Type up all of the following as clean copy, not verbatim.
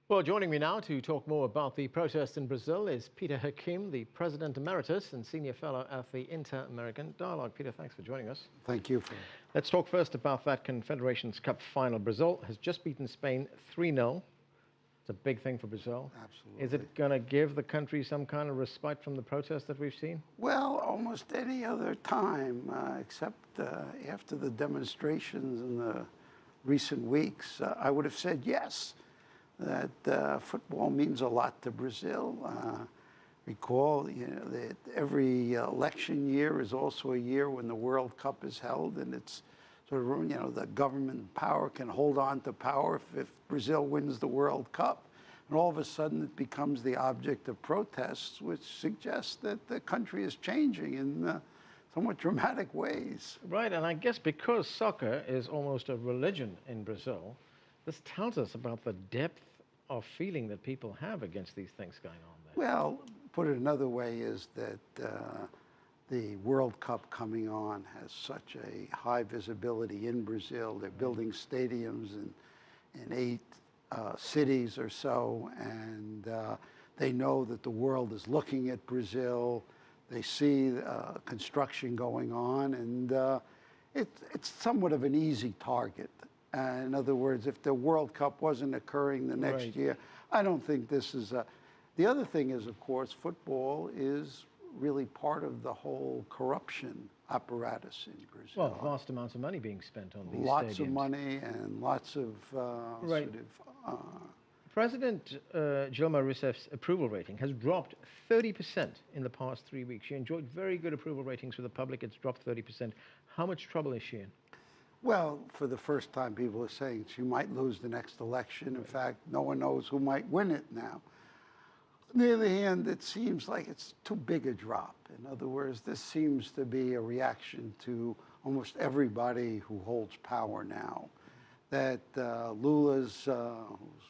Well, joining me now to talk more about the protests in Brazil is Peter Hakim, the President Emeritus and Senior Fellow at the Inter-American Dialogue. Peter, thanks for joining us. Thank you. Let's talk first about that Confederations Cup final. Brazil has just beaten Spain 3-0. It's a big thing for Brazil. Absolutely. Is it going to give the country some kind of respite from the protests that we've seen? Well, almost any other time, except after the demonstrations in the recent weeks, I would have said yes. That football means a lot to Brazil. Recall, that every election year is also a year when the World Cup is held, and it's sort of, the government power can hold on to power if Brazil wins the World Cup. And all of a sudden it becomes the object of protests, which suggests that the country is changing in somewhat dramatic ways. Right, and I guess because soccer is almost a religion in Brazil, this tells us about the depth of feeling that people have against these things going on there. Well, put it another way is that the World Cup coming on has such a high visibility in Brazil. They're building stadiums in 8 cities or so, and they know that the world is looking at Brazil. They see construction going on, and it's somewhat of an easy target. In other words, if the World Cup wasn't occurring the next year, I don't think this is a... The other thing is, of course, football is really part of the whole corruption apparatus in Brazil. Well, vast amounts of money being spent on these Lots stadiums. of money and lots of President Dilma Rousseff's approval rating has dropped 30% in the past 3 weeks. She enjoyed very good approval ratings with the public. It's dropped 30%. How much trouble is she in? Well, for the first time, people are saying she might lose the next election. In fact, no one knows who might win it now. On the other hand, it seems like it's too big a drop. In other words, this seems to be a reaction to almost everybody who holds power now. That Lula's, who's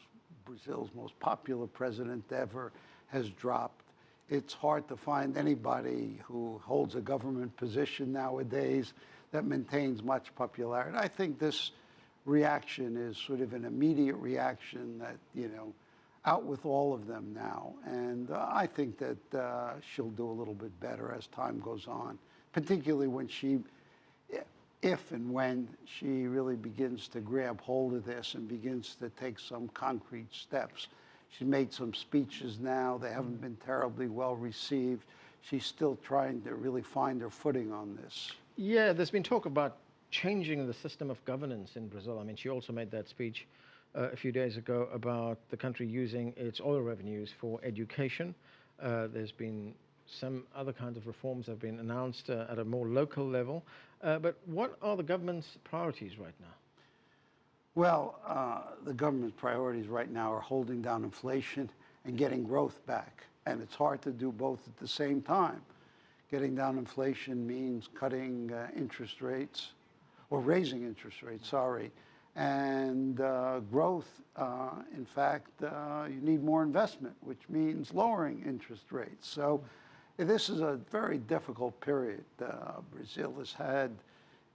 Brazil's most popular president ever, has dropped. It's hard to find anybody who holds a government position nowadays that maintains much popularity. I think this reaction is sort of an immediate reaction that, out with all of them now. And I think that she'll do a little bit better as time goes on, particularly when if and when she really begins to grab hold of this and begins to take some concrete steps. She's made some speeches now. They haven't been terribly well received. She's still trying to really find her footing on this. Yeah, there's been talk about changing the system of governance in Brazil. I mean, she also made that speech a few days ago about the country using its oil revenues for education. There's been some other kinds of reforms that have been announced at a more local level. But what are the government's priorities right now? Well, the government's priorities right now are holding down inflation and getting growth back. And it's hard to do both at the same time. Getting down inflation means cutting interest rates, or raising interest rates, sorry. And growth, in fact, you need more investment, which means lowering interest rates. So this is a very difficult period. Brazil has had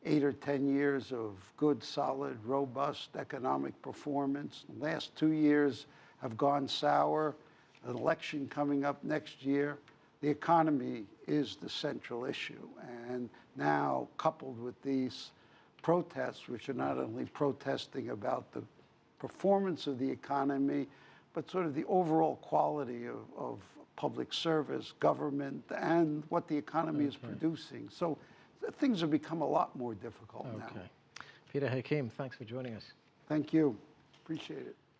8 or 10 years of good, solid, robust economic performance. The last 2 years have gone sour. An election coming up next year. The economy is the central issue. And now, coupled with these protests, which are not only protesting about the performance of the economy, but sort of the overall quality of public service, government, and what the economy is producing. So things have become a lot more difficult now. Peter Hakim, thanks for joining us. Thank you. Appreciate it.